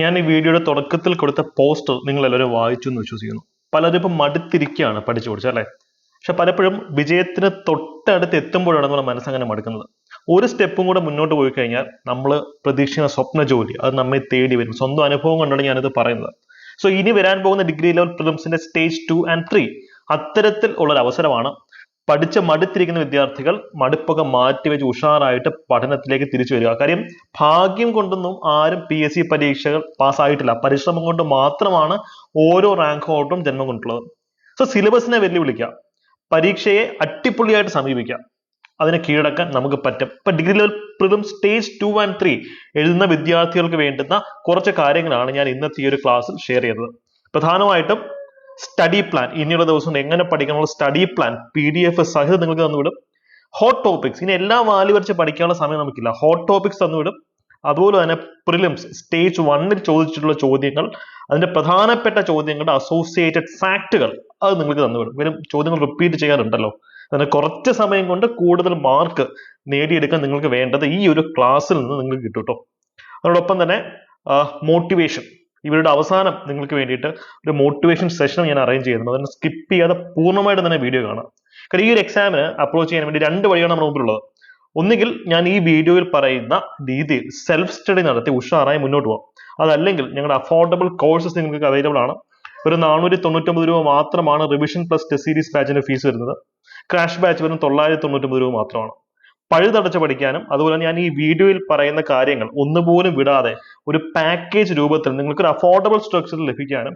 ഞാൻ ഈ വീഡിയോയുടെ തുടക്കത്തിൽ കൊടുത്ത പോസ്റ്റർ നിങ്ങൾ എല്ലാവരും വായിച്ചു എന്ന് വിശ്വസിക്കുന്നു. പലരും ഇപ്പം മടുത്തിരിക്കുകയാണ് പഠിച്ചു പഠിച്ചു അല്ലേ? പക്ഷെ പലപ്പോഴും വിജയത്തിന് തൊട്ടടുത്ത് എത്തുമ്പോഴാണ് നമ്മുടെ മനസ്സങ്ങനെ മടുക്കുന്നത്. ഒരു സ്റ്റെപ്പും കൂടെ മുന്നോട്ട് പോയി കഴിഞ്ഞാൽ നമ്മൾ പ്രതീക്ഷിക്കുന്ന സ്വപ്ന ജോലി അത് നമ്മെ തേടി വരും. സ്വന്തം അനുഭവം കൊണ്ടാണ് ഞാനിത് പറയുന്നത്. സോ ഇനി വരാൻ പോകുന്ന ഡിഗ്രി ലെവൽ പ്രിലിംസിന്റെ സ്റ്റേജ് 2 and 3 അത്തരത്തിൽ ഉള്ളൊരു അവസരമാണ്. പഠിച്ച് മടുത്തിരിക്കുന്ന വിദ്യാർത്ഥികൾ മടുപ്പൊക്കെ മാറ്റിവെച്ച് ഉഷാറായിട്ട് പഠനത്തിലേക്ക് തിരിച്ചു വരിക. കാര്യം ഭാഗ്യം കൊണ്ടൊന്നും ആരും PSC പരീക്ഷകൾ പാസ്സായിട്ടില്ല. പരിശ്രമം കൊണ്ട് മാത്രമാണ് ഓരോ റാങ്ക് ഹോൾഡറും ജന്മം കൊണ്ടുള്ളത്. സോ സിലബസിനെ വെല്ലുവിളിക്കുക, പരീക്ഷയെ അടിപൊളിയായിട്ട് സമീപിക്കുക, അതിനെ കീഴടക്കാൻ നമുക്ക് പറ്റും. ഇപ്പൊ degree level prelim stage 2 and 3 എഴുതുന്ന വിദ്യാർത്ഥികൾക്ക് വേണ്ടുന്ന കുറച്ച് കാര്യങ്ങളാണ് ഞാൻ ഇന്നത്തെ ഈ ഒരു ക്ലാസ്സിൽ ഷെയർ ചെയ്തത്. പ്രധാനമായിട്ടും സ്റ്റഡി പ്ലാൻ, ഇനിയുള്ള ദിവസം എങ്ങനെ പഠിക്കാനുള്ള സ്റ്റഡി പ്ലാൻ PDF സഹിതം നിങ്ങൾക്ക് തന്നുവിടും. ഹോട്ട് ടോപ്പിക്സ്, ഇനി എല്ലാം വാലി വരച്ച് പഠിക്കാനുള്ള സമയം നമുക്കില്ല. ഹോട്ട് ടോപ്പിക്സ് തന്നുവിടും. അതുപോലെ തന്നെ പ്രിലിംസ് സ്റ്റേജ് 1 ചോദിച്ചിട്ടുള്ള ചോദ്യങ്ങൾ, അതിന്റെ പ്രധാനപ്പെട്ട ചോദ്യങ്ങളുടെ അസോസിയേറ്റഡ് ഫാക്ടുകൾ അത് നിങ്ങൾക്ക് തന്നുവിടും. വരും ചോദ്യങ്ങൾ റിപ്പീറ്റ് ചെയ്യാറുണ്ടല്ലോ. അങ്ങനെ കുറച്ച് സമയം കൊണ്ട് കൂടുതൽ മാർക്ക് നേടിയെടുക്കാൻ നിങ്ങൾക്ക് വേണ്ടത് ഈ ഒരു ക്ലാസ്സിൽ നിന്ന് നിങ്ങൾക്ക് കിട്ടും കേട്ടോ. അതോടൊപ്പം തന്നെ മോട്ടിവേഷൻ, ഇവരുടെ അവസാനം നിങ്ങൾക്ക് വേണ്ടിയിട്ട് ഒരു മോട്ടിവേഷൻ സെഷൻ ഞാൻ അറേഞ്ച് ചെയ്യുന്നുണ്ട്. അതിന് സ്കിപ്പ് ചെയ്യാതെ പൂർണ്ണമായിട്ട് തന്നെ വീഡിയോ കാണാം. കാരണം ഈ ഒരു എക്സാമിന് അപ്രോച്ച് ചെയ്യാൻ വേണ്ടി 2 വഴിയാണ് നമ്മുടെ മുമ്പിലുള്ളത്. ഒന്നുകിൽ ഞാൻ ഈ വീഡിയോയിൽ പറയുന്ന രീതിയിൽ സെൽഫ് സ്റ്റഡി നടത്തി ഉഷാറായി മുന്നോട്ട് പോകാം. അതല്ലെങ്കിൽ ഞങ്ങളുടെ അഫോർഡബിൾ കോഴ്സസ് നിങ്ങൾക്ക് അവൈലബിൾ ആണ്. ഒരു 499 രൂപ മാത്രമാണ് റിവിഷൻ പ്ലസ് ടെസ്റ്റ് സീരീസ് ബാച്ചിന്റെ ഫീസ് വരുന്നത്. ക്രാഷ് ബാച്ച് വെറും 999 രൂപ മാത്രമാണ്. പഴുതടച്ച് പഠിക്കാനും അതുപോലെ ഞാൻ ഈ വീഡിയോയിൽ പറയുന്ന കാര്യങ്ങൾ ഒന്നുപോലും വിടാതെ ഒരു പാക്കേജ് രൂപത്തിൽ നിങ്ങൾക്ക് ഒരു അഫോർഡബിൾ സ്ട്രക്ചറിൽ ലഭിക്കാനും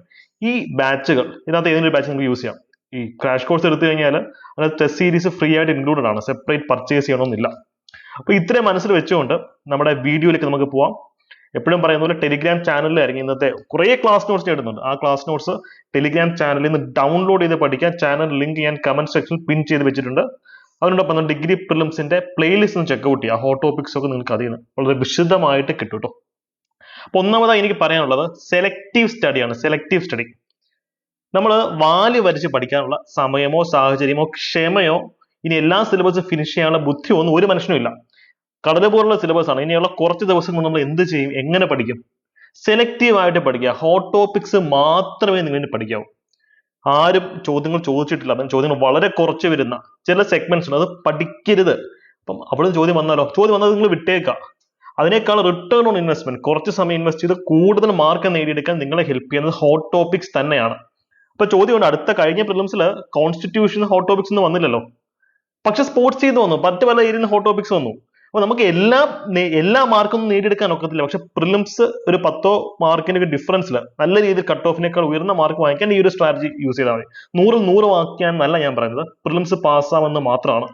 ഈ ബാച്ചുകൾ, ഇതിനകത്ത് ഏതെങ്കിലും ബാച്ച് നിങ്ങൾക്ക് യൂസ് ചെയ്യാം. ഈ ക്രാഷ് കോഴ്സ് എടുത്തു കഴിഞ്ഞാൽ അതിനകത്ത് ടെസ്റ്റ് സീരീസ് ഫ്രീ ആയിട്ട് ഇൻക്ലൂഡഡ് ആണ്, സെപ്പറേറ്റ് പർച്ചേസ് ചെയ്യണമെന്നില്ല. അപ്പൊ ഇത്രയും മനസ്സിൽ വെച്ചുകൊണ്ട് നമ്മുടെ വീഡിയോയിലേക്ക് നമുക്ക് പോവാം. എപ്പോഴും പറയുന്ന പോലെ ടെലിഗ്രാം ചാനലിലായിരിക്കും ഇന്നത്തെ കുറേ ക്ലാസ് നോട്ട്സ് ഇടുന്നുണ്ട്. ആ ക്ലാസ് നോട്ട്സ് ടെലിഗ്രാം ചാനലിൽ നിന്ന് ഡൗൺലോഡ് ചെയ്ത് പഠിക്കാൻ ചാനൽ ലിങ്ക് ഞാൻ കമന്റ് സെക്ഷനിൽ പിൻ ചെയ്ത് വെച്ചിട്ടുണ്ട്. അതിനോടൊപ്പം ഡിഗ്രി പ്രിലിംസിന്റെ പ്ലേലിസ്റ്റ് ഒന്ന് ചെക്കൗട്ട് ചെയ്യുക. ഹോട്ട് ടോപ്പിക്സ് ഒക്കെ നിങ്ങൾക്ക് അതിൽ നിന്ന് വളരെ വിശദമായിട്ട് കിട്ടും കേട്ടോ. അപ്പൊ ഒന്നാമതായി എനിക്ക് പറയാനുള്ളത് സെലക്റ്റീവ് സ്റ്റഡിയാണ്. സെലക്റ്റീവ് സ്റ്റഡി നമ്മൾ വാല് വരച്ച് പഠിക്കാനുള്ള സമയമോ സാഹചര്യമോ ക്ഷമയോ ഇനി എല്ലാ സിലബസും ഫിനിഷ് ചെയ്യാനുള്ള ബുദ്ധിയോ ഒന്നും ഒരു മനുഷ്യനും ഇല്ല. കടല പോലുള്ള സിലബസ് ആണ്. ഇനിയുള്ള കുറച്ച് ദിവസം കൊണ്ട് നമ്മൾ എന്ത് ചെയ്യും, എങ്ങനെ പഠിക്കും? സെലക്റ്റീവ് ആയിട്ട് പഠിക്കുക. ഹോട്ട് ടോപ്പിക്സ് മാത്രമേ നിങ്ങൾ പഠിക്കാവൂ. ആരും ചോദ്യങ്ങൾ ചോദിച്ചിട്ടില്ല, അപ്പം ചോദ്യങ്ങൾ വളരെ കുറച്ച് വരുന്ന ചില സെഗ്മെന്റ്സ് ഉണ്ട്, അത് പഠിക്കരുത്. അപ്പം അവിടെ ചോദ്യം വന്നാലോ, ചോദ്യം വന്നാൽ നിങ്ങൾ വിട്ടേക്കാം. അതിനേക്കാൾ റിട്ടേൺ ഓൺ ഇൻവെസ്റ്റ്മെന്റ്, കുറച്ച് സമയം ഇൻവെസ്റ്റ് ചെയ്ത് കൂടുതൽ മാർക്ക് നേടിയെടുക്കാൻ നിങ്ങളെ ഹെൽപ്പ് ചെയ്യുന്നത് ഹോട്ട് ടോപ്പിക്സ് തന്നെയാണ്. അപ്പൊ ചോദ്യമുണ്ട്, അടുത്ത കഴിഞ്ഞ പ്രിലിംസിൽ കോൺസ്റ്റിറ്റ്യൂഷൻ ഹോട്ട് ടോപ്പിക്സ് ഒന്നും വന്നില്ലല്ലോ, പക്ഷെ സ്പോർട്സ് ചെയ്ത് വന്നു, മറ്റു പല ഏരിയയിൽ ഹോട്ട് ടോപ്പിക്സ് വന്നു. അപ്പൊ നമുക്ക് എല്ലാ മാർക്കൊന്നും നേടിയെടുക്കാൻ ഒക്കത്തില്ല. പക്ഷെ പ്രിലിംസ് ഒരു 10 മാർക്കിന്റെ ഒരു ഡിഫറൻസിൽ നല്ല രീതിയിൽ കട്ട് ഓഫിനേക്കാൾ ഉയർന്ന മാർക്ക് വാങ്ങിക്കാൻ ഈ ഒരു സ്ട്രാറ്റജി യൂസ് ചെയ്താൽ മതി. 100 വാങ്ങിക്കാൻ എന്നല്ല ഞാൻ പറയുന്നത്, പ്രിലിംസ് പാസ്സാവുന്ന മാത്രമാണ്.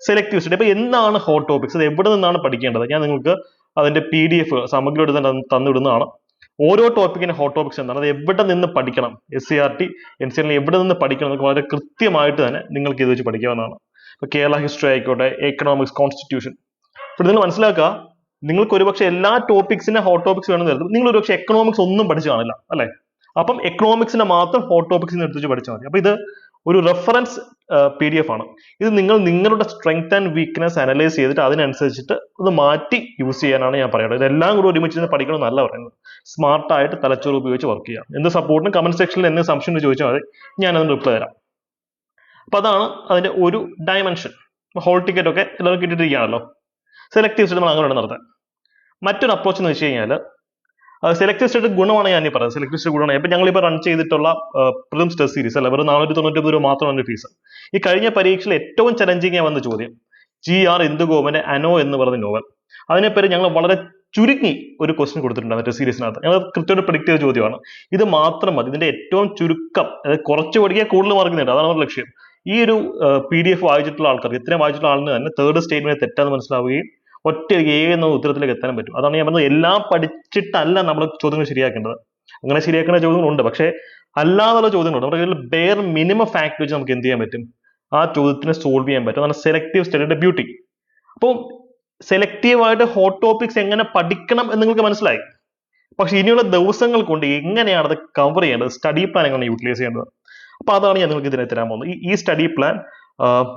Selective study. അപ്പൊ എന്താണ് ഹോട്ട് ടോപ്പിക്സ്, അത് എവിടെ നിന്നാണ് പഠിക്കേണ്ടത്? ഞാൻ നിങ്ങൾക്ക് അതിന്റെ PDF സമഗ്രമായിട്ട് തന്നെ തന്നിടുന്നതാണ്. ഓരോ ടോപ്പിക്കിന്റെ ഹോട്ട് ടോപ്പിക്സ് എന്താണ്, അത് എവിടെ നിന്ന് പഠിക്കണം, SCRT NCERT എവിടെ നിന്ന് പഠിക്കണം എന്നൊക്കെ വളരെ കൃത്യമായിട്ട് തന്നെ നിങ്ങൾക്ക് ഇത് വെച്ച് പഠിക്കാവുന്നതാണ്. ഇപ്പൊ കേരള ഹിസ്റ്ററി ആയിക്കോട്ടെ, എക്കണോമിക്സ്, കോൺസ്റ്റിറ്റ്യൂഷൻ. അപ്പോൾ നിങ്ങൾ മനസ്സിലാക്കുക, നിങ്ങൾക്ക് ഒരുപക്ഷെ എല്ലാ ടോപ്പിക്സിന്റെ ഹോട്ട് ടോപ്പിക്സ് വേണമെന്ന് കരുതും. നിങ്ങൾ ഒരുപക്ഷെ എക്കണോമിക്സ് ഒന്നും പഠിച്ചു കാണില്ല അല്ലെ? അപ്പം എക്കണോമിക്സിന്റെ മാത്രം ഹോട്ട് ടോപ്പിക്സ് എടുത്ത് വെച്ച് പഠിച്ചാൽ മതി. അപ്പൊ ഇത് ഒരു റെഫറൻസ് PDF ആണ്. ഇത് നിങ്ങളുടെ സ്ട്രെങ്ത് ആൻഡ് വീക്ക്നെസ് അനലൈസ് ചെയ്തിട്ട് അതിനനുസരിച്ചിട്ട് ഇത് മാറ്റി യൂസ് ചെയ്യാനാണ് ഞാൻ പറയുന്നത്. ഇതെല്ലാം കൂടി ഒരുമിച്ച് പഠിക്കണമെന്നല്ല പറയുന്നത്. സ്മാർട്ടായിട്ട് തലച്ചോറ് ഉപയോഗിച്ച് വർക്ക് ചെയ്യാം. എന്ത് സപ്പോർട്ടിനും കമന്റ് സെക്ഷനിൽ എന്നെ സംശയം ചോദിച്ചാൽ മതി, ഞാൻ അതിന് റിപ്ലൈ തരാം. അപ്പൊ അതാണ് അതിന്റെ ഒരു ഡയമെൻഷൻ. ഹോൾ ടിക്കറ്റ് ഒക്കെ എല്ലാവരും കിട്ടിയിട്ടിരിക്കുകയാണല്ലോ. സെലക്ടീവ് സ്റ്റഡി നമ്മൾ അങ്ങനെ നടത്താൻ. മറ്റൊരു അപ്രോച്ച് എന്ന് വെച്ച് കഴിഞ്ഞാൽ സെലക്ടീവ് സ്റ്റഡി ഗുണമാണ് ഞാൻ ഈ പറയുന്നത്. സെലക്ടീവ് സ്റ്റഡി ഗുണമാണ്. ഇപ്പൊ ഞങ്ങളിപ്പോൾ റൺ ചെയ്തിട്ടുള്ള പ്രിലിംസ് ടെസ്റ്റ് സീരീസ് അല്ല, വെറും 499 രൂപ മാത്രമാണ് ഫീസ്. ഈ കഴിഞ്ഞ പരീക്ഷയിൽ ഏറ്റവും ചലഞ്ചിങ് വന്ന ചോദ്യം GR ഇന്ദുഗോപന്റെ അനോ എന്ന് പറഞ്ഞ നോവൽ, അതിനെപ്പറ്റി ഞങ്ങൾ വളരെ ചുരുങ്ങി ഒരു ക്വസ്റ്റ്യൻ കൊടുത്തിട്ടുണ്ട് മറ്റേ സീരീസിനകത്ത്. ഞങ്ങൾ കൃത്യമായിട്ട് പ്രിഡിക്ട് ചെയ്ത ചോദ്യമാണ്. ഇത് മാത്രം മതി, ഇതിന്റെ ഏറ്റവും ചുരുക്കം, അതായത് കുറച്ച് പഠിക്കാൻ കൂടുതൽ മാർക്ക് നേടും, അതാണ് നമ്മുടെ ലക്ഷ്യം. ഈ ഒരു PDF വായിച്ചിട്ടുള്ള ആൾക്കാർക്ക്, ഇത്രയും വായിച്ചിട്ടുള്ള ആളിന് തന്നെ തേർഡ് സ്റ്റേറ്റ്മെന്റ് തെറ്റാന്ന് മനസ്സിലാവുകയും ഒറ്റ എന്ന ഉത്തരത്തിലേക്ക് എത്താൻ പറ്റും. അതാണ് ഞാൻ പറഞ്ഞത്, എല്ലാം പഠിച്ചിട്ടല്ല നമ്മൾ ചോദ്യങ്ങൾ ശരിയാക്കേണ്ടത്. അങ്ങനെ ശരിയാക്കേണ്ട ചോദ്യങ്ങളുണ്ട്, പക്ഷെ അല്ലാതുള്ള ചോദ്യങ്ങളുണ്ട്. നമ്മുടെ കയ്യിൽ ബെയർ മിനിമം ഫാക്ട് വെച്ച് നമുക്ക് എന്ത് ചെയ്യാൻ പറ്റും, ആ ചോദ്യത്തിനെ സോൾവ് ചെയ്യാൻ പറ്റും. അതാണ് സെലക്ടീവ് സ്റ്റഡിയുടെ ബ്യൂട്ടി. അപ്പോൾ സെലക്റ്റീവായിട്ട് ഹോട്ട് ടോപ്പിക്സ് എങ്ങനെ പഠിക്കണം എന്ന് നിങ്ങൾക്ക് മനസ്സിലായി. പക്ഷെ ഇനിയുള്ള ദിവസങ്ങൾ കൊണ്ട് എങ്ങനെയാണ് അത് കവർ ചെയ്യേണ്ടത്, സ്റ്റഡി പ്ലാൻ എങ്ങനെ യൂട്ടിലൈസ് ചെയ്യേണ്ടത്, അപ്പൊ അതാണ് ഞാൻ നിങ്ങൾക്ക് ഇതിനെ തരാൻ പോകുന്നത്. ഈ സ്റ്റഡി പ്ലാൻ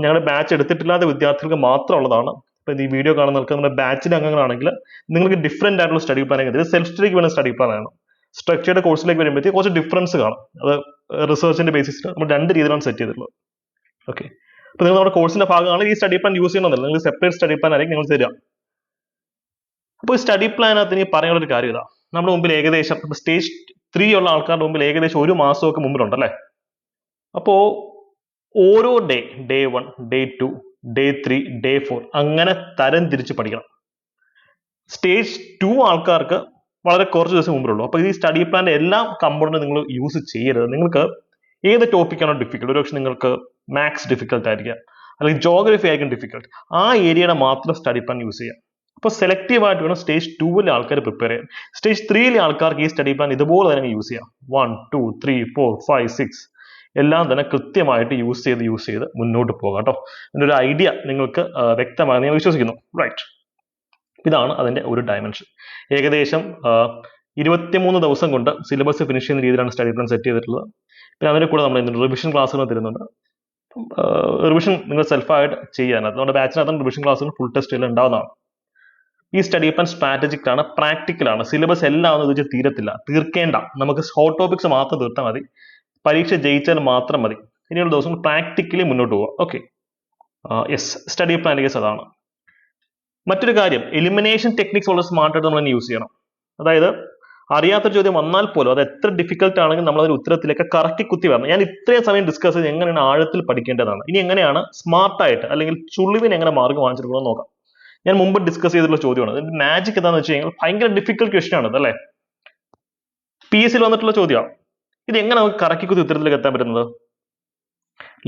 ഞങ്ങളുടെ ബാച്ച് എടുത്തിട്ടില്ലാത്ത വിദ്യാർത്ഥികൾക്ക് മാത്രമുള്ളതാണ്. ഇപ്പൊ ഈ വീഡിയോ കാണുന്നവർക്ക് നമ്മുടെ ബാച്ചിലെ അംഗങ്ങളാണെങ്കിൽ നിങ്ങൾക്ക് ഡിഫറെന്റ് ആയിട്ടുള്ള സ്റ്റഡി പ്ലാൻ, ഇത് സെൽഫ് സ്റ്റഡിക്ക് വേണ്ട സ്റ്റഡി പ്ലാൻ ആണ്. സ്ട്രക്ചേർഡ് കോഴ്സിലേക്ക് വരുമ്പോഴത്തേക്ക് കുറച്ച് ഡിഫറൻസ് കാണും. അത് റിസർച്ചിന്റെ ബേസിസിൽ നമ്മൾ 2 രീതിയിലാണ് സെറ്റ് ചെയ്തിട്ടുള്ളത്. ഓക്കെ, അപ്പോൾ നിങ്ങൾ നമ്മുടെ കോഴ്സിന്റെ ഭാഗമാണ് ഈ സ്റ്റഡി പ്ലാൻ യൂസ് ചെയ്യണമെന്നില്ല, നിങ്ങൾ സെപ്പറേറ്റ് സ്റ്റഡി പ്ലാൻ ആയിരിക്കും നിങ്ങൾ തരിക. അപ്പോൾ ഈ സ്റ്റഡി പ്ലാനകത്ത് ഇനി പറയാനുള്ള ഒരു കാര്യം ഇതാ, നമ്മുടെ മുമ്പിൽ ഏകദേശം സ്റ്റേജ് 3 ഉള്ള ആൾക്കാരുടെ മുമ്പിൽ ഏകദേശം 1 മാസമൊക്കെ മുമ്പിലുണ്ട് അല്ലേ. അപ്പോൾ ഓരോ ഡേ 1, ഡേ 2, ഡേ 3, ഡേ 4 അങ്ങനെ തരം തിരിച്ച് പഠിക്കണം. സ്റ്റേജ് 2 ആൾക്കാർക്ക് വളരെ കുറച്ച് ദിവസം മുമ്പിലുള്ളൂ. അപ്പോൾ ഈ സ്റ്റഡി പ്ലാന്റെ എല്ലാ കമ്പോണന്റും നിങ്ങൾ യൂസ് ചെയ്യരുത്. നിങ്ങൾക്ക് ഏത് ടോപ്പിക്കാണോ ഡിഫിക്കൽട്ട്, ഒരുപക്ഷെ നിങ്ങൾക്ക് മാത്സ് ഡിഫിക്കൽട്ട് ആയിരിക്കാം, അല്ലെങ്കിൽ ജോഗ്രഫി ആയിരിക്കും ഡിഫിക്കൽട്ട്, ആ ഏരിയയുടെ മാത്രം സ്റ്റഡി പ്ലാൻ യൂസ് ചെയ്യാം. അപ്പോൾ സെലക്റ്റീവ് ആയിട്ട് വേണം സ്റ്റേജ് 2-ലെ ആൾക്കാർ പ്രിപ്പയർ ചെയ്യാൻ. സ്റ്റേജ് 3-ലെ ആൾക്കാർക്ക് ഈ സ്റ്റഡി പ്ലാൻ ഇതുപോലെ തന്നെ യൂസ് ചെയ്യാം. 1, 2, 3, 4, 5, 6 എല്ലാം തന്നെ കൃത്യമായിട്ട് യൂസ് ചെയ്ത് മുന്നോട്ട് പോകാം കേട്ടോ. അതിൻ്റെ ഒരു ഐഡിയ നിങ്ങൾക്ക് വ്യക്തമായി ഞാൻ വിശ്വസിക്കുന്നു. റൈറ്റ്, ഇതാണ് അതിന്റെ ഒരു ഡയമെൻഷൻ. ഏകദേശം 23 ദിവസം കൊണ്ട് സിലബസ് ഫിനിഷ് ചെയ്യുന്ന രീതിയിലാണ് സ്റ്റഡി പ്ലാൻ സെറ്റ് ചെയ്തിട്ടുള്ളത്. പിന്നെ അതിന്റെ കൂടെ നമ്മൾ റിവിഷൻ ക്ലാസ്സുകൾ തരുന്നുണ്ട്. റിവിഷൻ നിങ്ങൾ സെൽഫായിട്ട് ചെയ്യാനത് നമ്മുടെ ബാച്ചിനകത്ത് റിവിഷൻ ക്ലാസ്സുകൾ ഫുൾ ടെസ്റ്റ് എല്ലാം ഉണ്ടാവുന്നതാണ്. ഈ സ്റ്റഡി പ്ലാൻ സ്ട്രാറ്റജിക് ആണ്, പ്രാക്ടിക്കൽ ആണ്. സിലബസ് എല്ലാം ഒന്നും ഇത് തീരത്തില്ല, തീർക്കേണ്ട. നമുക്ക് ഹോട്ട് ടോപ്പിക്സ് മാത്രം തീർത്താൽ മതി, പരീക്ഷ ജയിച്ചാൽ മാത്രം മതി. ഇനിയുള്ള ദിവസം പ്രാക്ടിക്കലി മുന്നോട്ട് പോവാം. Okay, yes, study plan case അതാണ്. മറ്റൊരു കാര്യം, എലിമിനേഷൻ ടെക്നിക്സ് വളരെ സ്മാർട്ടായിട്ട് നമ്മൾ യൂസ് ചെയ്യണം. അതായത് അറിയാത്തൊരു ചോദ്യം വന്നാൽ പോലും അത് എത്ര ഡിഫിക്കൽട്ട് ആണെങ്കിൽ നമ്മൾ അതിന് ഉത്തരത്തിലേക്ക് കറക്കി കുത്തി വരണം. ഞാൻ ഇത്രയും സമയം ഡിസ്കസ് ചെയ്ത് എങ്ങനെയാണ് ആഴത്തിൽ പഠിക്കേണ്ടതാണ്, ഇനി എങ്ങനെയാണ് സ്മാർട്ടായിട്ട് അല്ലെങ്കിൽ ചുളിവിന് എങ്ങനെ മാർഗം വാങ്ങിച്ചെടുക്കണമെന്ന് നോക്കാം. ഞാൻ മുമ്പ് ഡിസ്കസ് ചെയ്തിട്ടുള്ള ചോദ്യമാണ്. അതിന്റെ മാജിക് എന്താണെന്ന് വെച്ച് കഴിഞ്ഞാൽ ഭയങ്കര ഡിഫിക്കൽട്ട് ക്വസ്റ്റ്യൻ ആണ് അല്ലേ, PSC വന്നിട്ടുള്ള ചോദ്യമാണ്. ഇത് എങ്ങനെ നമുക്ക് കറക്കി കുത്തി ഉത്തരത്തിലേക്ക് എത്താൻ പറ്റുന്നത്?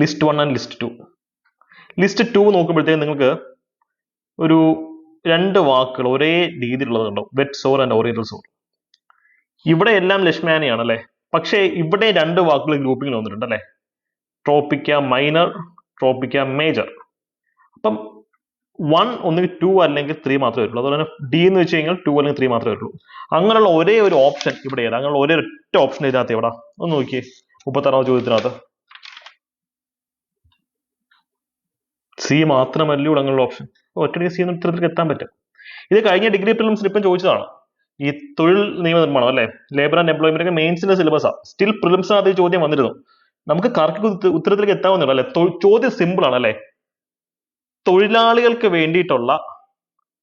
List 1 and list 2. ലിസ്റ്റ് 2 നോക്കുമ്പോഴത്തേക്ക് നിങ്ങൾക്ക് ഒരു 2 വാക്കുകൾ ഒരേ രീതിയിലുള്ളതുണ്ടോ, വെറ്റ് സോർ ആൻഡ് ഓറിയന്റൽ സോർ. ഇവിടെ എല്ലാം ലക്ഷ്മാനിയാണ് അല്ലെ, പക്ഷേ ഇവിടെ 2 വാക്കുകൾ ഗ്രൂപ്പിംഗ് വന്നിട്ടുണ്ട് അല്ലെ, ട്രോപ്പിക്ക മൈനർ, ട്രോപ്പിക്ക മേജർ. അപ്പം 1 ഒന്നുകിൽ 2 അല്ലെങ്കിൽ 3 മാത്രമേ വരുള്ളൂ. അതുപോലെ തന്നെ D എന്ന് വെച്ച് കഴിഞ്ഞാൽ 2 അല്ലെങ്കിൽ 3 മാത്രമേ വരുള്ളൂ. അങ്ങനെയുള്ള ഒരേ ഒരു ഓപ്ഷൻ ഇവിടെ ഏതാ? അങ്ങനെയുള്ള ഒരേ ഒറ്റ ഓപ്ഷൻ ഇതിനകത്ത് എവിടെ? ഒന്ന് നോക്കിയേ, 36ാം ചോദ്യത്തിനകത്ത് C മാത്രമല്ല ഇവിടെ അങ്ങനെയുള്ള ഓപ്ഷൻ. ഒറ്റയ്ക്ക് C എന്ന ഉത്തരത്തിലേക്ക് എത്താൻ പറ്റും. ഇത് കഴിഞ്ഞ ഡിഗ്രി പ്രിലിംസിൽ ഇപ്പം ചോദിച്ചതാണ്. ഈ തൊഴിൽ നിയമനിർമ്മാണം അല്ലെ, ലേബർ ആൻഡ് എംപ്ലോയ്മെന്റ് ഒക്കെ മെയിൻസിന്റെ സിലബസാണ്. സ്റ്റിൽ പ്രിലിംസിനകത്ത് ഈ ചോദ്യം വന്നിരുന്നു. നമുക്ക് കറക്റ്റ് ഉത്തരത്തിലേക്ക് എത്താവുന്നില്ല അല്ലെ. ചോദ്യം സിമ്പിൾ ആണ് അല്ലെ. തൊഴിലാളികൾക്ക് വേണ്ടിയിട്ടുള്ള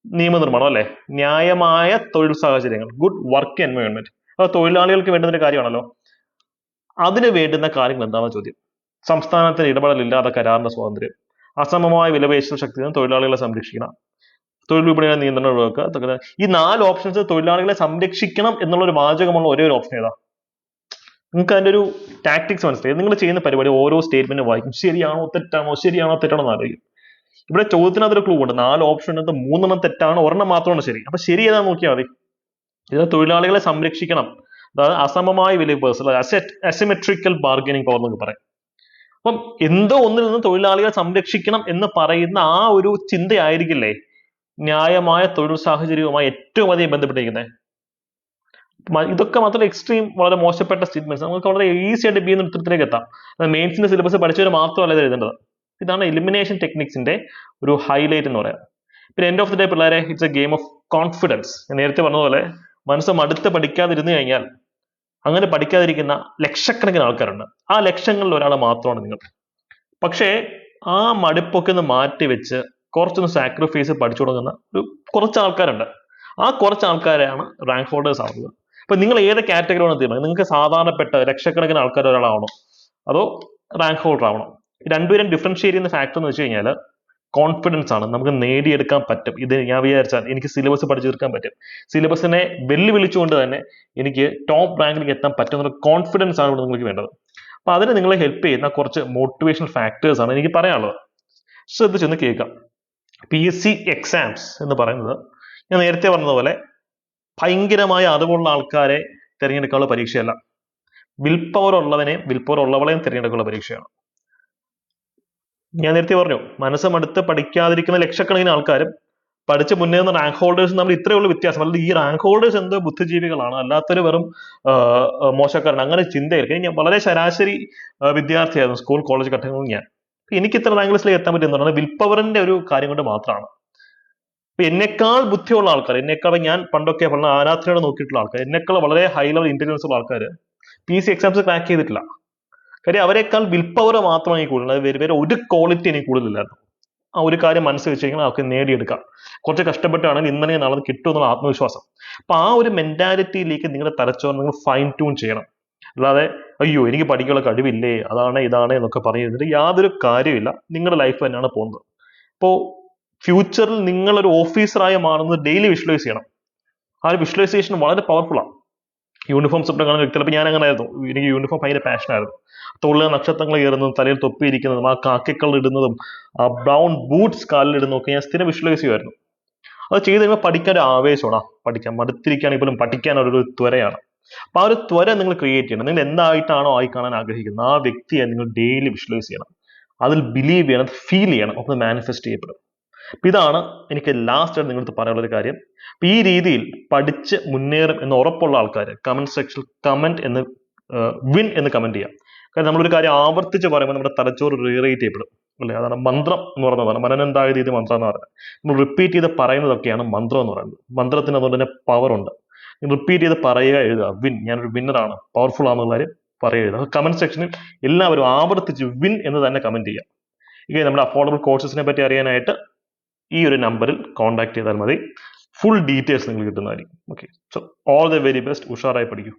നിയമനിർമ്മാണം അല്ലെ, ന്യായമായ തൊഴിൽ സാഹചര്യങ്ങൾ, ഗുഡ് വർക്ക് എൻവയോൺമെന്റ്, അത് തൊഴിലാളികൾക്ക് വേണ്ടുന്ന കാര്യമാണല്ലോ. അതിന് വേണ്ടുന്ന കാര്യങ്ങൾ എന്താണ് ചോദ്യം? സംസ്ഥാനത്തിന് ഇടപെടലില്ലാത്ത കരാറിന്റെ സ്വാതന്ത്ര്യം, അസമമായ വിലപേശൽ ശക്തി തൊഴിലാളികളെ സംരക്ഷിക്കണം, തൊഴിൽ വിപണിയുടെ നിയന്ത്രണം ഒഴിവാക്കുക. ഈ 4 ഓപ്ഷൻസ് തൊഴിലാളികളെ സംരക്ഷിക്കണം എന്നുള്ള ഒരു വാചകമുള്ള ഒരേ ഒരു ഓപ്ഷൻ ഏതാ? നിങ്ങൾക്ക് അതിന്റെ ഒരു ടാക്ടിക്സ് മനസ്സിലായി. നിങ്ങൾ ചെയ്യുന്ന പരിപാടി ഓരോ സ്റ്റേറ്റ്മെന്റ് വായിക്കും, ശരിയാണോ തെറ്റാണോ എന്ന് ആലോചിക്കും. ഇവിടെ ചോദ്യത്തിനകത്തൊരു ക്ലൂ ഉണ്ട്. 4 ഓപ്ഷൻ 3 തെറ്റാണ്, 1 മാത്രമാണ് ശരി. അപ്പൊ ശരി ഏതാന്ന് നോക്കിയാൽ മതി. ഇത് തൊഴിലാളികളെ സംരക്ഷിക്കണം, അതായത് അസമമായ വിലപേശൽ, അസിമെട്രിക്കൽ ബാർഗനിങ് പവർ എന്നൊക്കെ പറയും. അപ്പം എന്തോ ഒന്നിൽ നിന്ന് തൊഴിലാളികളെ സംരക്ഷിക്കണം എന്ന് പറയുന്ന ആ ഒരു ചിന്തയായിരിക്കില്ലേ ന്യായമായ തൊഴിൽ സാഹചര്യവുമായി ഏറ്റവും അധികം ബന്ധപ്പെട്ടിരിക്കുന്നത്. ഇതൊക്കെ മാത്രമല്ല എക്സ്ട്രീം വളരെ മോശപ്പെട്ട സ്റ്റേറ്റ്മെന്റ്സ്. നമുക്ക് വളരെ ഈസി ആയിട്ട് B എന്ന ഉത്തരത്തിലേക്ക് എത്താം. മെയിൻസിന്റെ സിലബസ് പഠിച്ചവർ മാത്രമല്ല ഇത് എഴുതേണ്ടത്. ഇതാണ് എലിമിനേഷൻ ടെക്നിക്സിന്റെ ഒരു ഹൈലൈറ്റ് എന്ന് പറയാം. പിന്നെ എൻഡ് ഓഫ് ദി ഡേ പിള്ളേരെ, it's A game of confidence. ഞാൻ നേരത്തെ പറഞ്ഞതുപോലെ മനസ്സ് മടുത്ത് പഠിക്കാതിരുന്നു കഴിഞ്ഞാൽ, അങ്ങനെ പഠിക്കാതിരിക്കുന്ന ലക്ഷക്കണക്കിന് ആൾക്കാരുണ്ട്. ആ ലക്ഷങ്ങളിൽ ഒരാൾ മാത്രമാണ് നിങ്ങൾ. പക്ഷേ ആ മടുപ്പൊക്കെ ഒന്ന് മാറ്റി വെച്ച് കുറച്ചൊന്ന് സാക്രിഫൈസ് പഠിച്ചു തുടങ്ങുന്ന കുറച്ച് ആൾക്കാരുണ്ട്. ആ കുറച്ച് ആൾക്കാരെയാണ് റാങ്ക് ഹോൾഡേഴ്സ് ആവുന്നത്. അപ്പൊ നിങ്ങൾ ഏത് കാറ്റഗറിയാണ് തീരുമാനം? നിങ്ങൾക്ക് സാധാരണപ്പെട്ട ലക്ഷക്കണക്കിന് ആൾക്കാർ ഒരാളാവണോ, അതോ റാങ്ക് ഹോൾഡർ ആവണോ? രണ്ടുപേരും ഡിഫറൻഷിയേറ്റ് ചെയ്യുന്ന ഫാക്ടർ എന്ന് വെച്ച് കഴിഞ്ഞാൽ കോൺഫിഡൻസ് ആണ്. നമുക്ക് നേടിയെടുക്കാൻ പറ്റും. ഇത് ഞാൻ വിചാരിച്ചാൽ എനിക്ക് സിലബസ് പഠിച്ചു തീർക്കാൻ പറ്റും, സിലബസിനെ വെല്ലുവിളിച്ചുകൊണ്ട് തന്നെ എനിക്ക് ടോപ്പ് റാങ്കിലേക്ക് എത്താൻ പറ്റുന്ന കോൺഫിഡൻസ് ആണ് ഇവിടെ നിങ്ങൾക്ക് വേണ്ടത്. അപ്പൊ അതിന് നിങ്ങളെ ഹെൽപ്പ് ചെയ്യുന്ന കുറച്ച് മോട്ടിവേഷണൽ ഫാക്ടേഴ്സ് ആണ് എനിക്ക് പറയാനുള്ളത്. ശ്രദ്ധിച്ചൊന്ന് കേൾക്കാം. PSC എക്സാംസ് എന്ന് പറയുന്നത് ഞാൻ നേരത്തെ പറഞ്ഞതുപോലെ ഭയങ്കരമായ അറിവുള്ള ആൾക്കാരെ തിരഞ്ഞെടുക്കാനുള്ള പരീക്ഷയല്ല, വിൽ പവർ ഉള്ളവനെയും വിൽ പവർ ഉള്ളവളെയും തിരഞ്ഞെടുക്കാനുള്ള പരീക്ഷയാണ്. ഞാൻ നേരത്തെ പറഞ്ഞു, മനസ്സ് മടുത്ത് പഠിക്കാതിരിക്കുന്ന ലക്ഷക്കണക്കിന് ആൾക്കാരും പഠിച്ച് മുന്നേറുന്ന റാങ്ക് ഹോൾഡേഴ്സ് നമ്മൾ ഇത്രയേ ഉള്ളൂ വ്യത്യാസം. അല്ലെങ്കിൽ ഈ റാങ്ക് ഹോൾഡേഴ്സ് എന്തോ ബുദ്ധിജീവികളാണ്, അല്ലാത്തൊരു വെറും മോശക്കാരാണ്, അങ്ങനെ ചിന്തയായിരിക്കും. ഞാൻ വളരെ ശരാശരി വിദ്യാർത്ഥിയായിരുന്നു സ്കൂൾ കോളേജ് ഘട്ടങ്ങളിൽ. എനിക്ക് ഇത്ര റാങ്ക് ലിസ്റ്റിലേക്ക് എത്താൻ പറ്റുന്നതാണ് വിൽ പവറിന്റെ ഒരു കാര്യം കൊണ്ട് മാത്രമാണ്. ഇപ്പൊ എന്നെക്കാൾ ബുദ്ധിയുള്ള ആൾക്കാർ, എന്നെക്കാൾ ഞാൻ പണ്ടൊക്കെ പറഞ്ഞ ആരാധനയോടെ നോക്കിയിട്ടുള്ള ആൾക്കാർ, എന്നെക്കാൾ വളരെ ഹൈ ലെവൽ ഇന്റലിജൻസ് ഉള്ള ആൾക്കാർ PC എക്സാംസ് ക്രാക്ക് ചെയ്തിട്ടില്ല. കാര്യം അവരെക്കാൾ വിൽ പവർ മാത്രമാണ് എനിക്ക് കൂടുതൽ, അത് വേറെ ഒരു ക്വാളിറ്റി എനിക്ക് കൂടുതലില്ലായിരുന്നു. ആ ഒരു കാര്യം മനസ്സിൽ വെച്ച് കഴിഞ്ഞാൽ അവർക്ക് നേടിയെടുക്കാം. കുറച്ച് കഷ്ടപ്പെട്ടാണെങ്കിൽ ഇന്നലെ നാളെ കിട്ടും എന്നുള്ള ആത്മവിശ്വാസം. അപ്പൊ ആ ഒരു മെന്റാലിറ്റിയിലേക്ക് നിങ്ങളുടെ തലച്ചോറ് നിങ്ങൾ ഫൈൻ ട്യൂൺ ചെയ്യണം. അല്ലാതെ അയ്യോ എനിക്ക് പഠിക്കാനുള്ള കഴിവില്ലേ, അതാണ് ഇതാണ് എന്നൊക്കെ പറഞ്ഞിരുന്നിട്ട് യാതൊരു കാര്യമില്ല. നിങ്ങളുടെ ലൈഫ് തന്നെയാണ് പോകുന്നത്. ഇപ്പോൾ ഫ്യൂച്ചറിൽ നിങ്ങൾ ഒരു ഓഫീസറായി മാറുന്നത് ഡെയിലി വിഷ്വലൈസ് ചെയ്യണം. ആ ഒരു വിഷ്വലൈസേഷൻ വളരെ പവർഫുൾ ആണ്. യൂണിഫോം സ്വപ്നം കാണുന്ന വ്യക്തി, ചിലപ്പോൾ ഞാൻ അങ്ങനെ ആയിരുന്നു. എനിക്ക് യൂണിഫോം ഭയങ്കര പാഷനായിരുന്നു. തോളിലെ നക്ഷത്രങ്ങൾ കയറുന്നതും തലയിൽ തൊപ്പിയിരിക്കുന്നതും ആ കാക്കിക്കൾ ഇടുന്നതും ആ ബ്രൗൺ ബൂട്ട്സ് കാലിലിടുന്നതും ഒക്കെ ഞാൻ സ്ഥിരം വിഷ്വലൈസ് ചെയ്യുമായിരുന്നു. അത് ചെയ്ത് കഴിയുമ്പോൾ പഠിക്കാൻ ഒരു ആവേശമാണ്. പഠിക്കാൻ മടുത്തിരിക്കുകയാണെങ്കിൽ പോലും പഠിക്കാൻ ഒരു ത്വരയാണ്. അപ്പൊ ആ ഒരു ത്വര നിങ്ങൾ ക്രിയേറ്റ് ചെയ്യണം. നിങ്ങൾ എന്തായിട്ടാണോ ആയി കാണാൻ ആഗ്രഹിക്കുന്നത് ആ വ്യക്തിയെ നിങ്ങൾ ഡെയിലി വിഷ്വലൈസ് ചെയ്യണം. അതിൽ ബിലീവ് ചെയ്യണം, ഫീൽ ചെയ്യണം, അപ്പോൾ മാനിഫെസ്റ്റ് ചെയ്യപ്പെടും. അപ്പൊ ഇതാണ് എനിക്ക് ലാസ്റ്റ് ആയിട്ട് നിങ്ങളടുത്ത് പറയാനുള്ള ഒരു കാര്യം. അപ്പൊ ഈ രീതിയിൽ പഠിച്ച് മുന്നേറും എന്ന് ഉറപ്പുള്ള ആൾക്കാർ കമന്റ് സെക്ഷനിൽ കമന്റ് എന്ന് വിൻ എന്ന് കമന്റ് ചെയ്യാം. കാരണം നമ്മളൊരു കാര്യം ആവർത്തിച്ച് പറയുമ്പോൾ നമ്മുടെ തലച്ചോറ് റീറേറ്റ് ചെയ്യപ്പെടും, അല്ലെ? അതാണ് മന്ത്രം എന്ന് പറയുന്നതാണ്. മനനന്തായ രീതി മന്ത്രം എന്ന് പറയുന്നത്. നമ്മൾ റിപ്പീറ്റ് ചെയ്ത് പറയുന്നതൊക്കെയാണ് മന്ത്രം എന്ന് പറയുന്നത്. മന്ത്രത്തിന് അതുകൊണ്ട് തന്നെ പവർ ഉണ്ട്. റിപ്പീറ്റ് ചെയ്ത് പറയുക, എഴുതുക, വിൻ, ഞാനൊരു വിന്നറാണ്, പവർഫുൾ ആണെന്നുള്ള കാര്യം പറയുക, എഴുതുക. കമന്റ് സെക്ഷനിൽ എല്ലാവരും ആവർത്തിച്ച് വിൻ എന്ന് തന്നെ കമന്റ് ചെയ്യുക. ഇങ്ങനെ നമ്മുടെ അഫോർഡബിൾ കോഴ്സസിനെ പറ്റി അറിയാനായിട്ട് ഈ ഒരു നമ്പറിൽ കോൺടാക്ട് ചെയ്താൽ മതി. ഫുൾ ഡീറ്റെയിൽസ് നിങ്ങൾ കിട്ടുന്നതായിരിക്കും. Okay, so all the very best. ഉഷാറായി പഠിക്കൂ.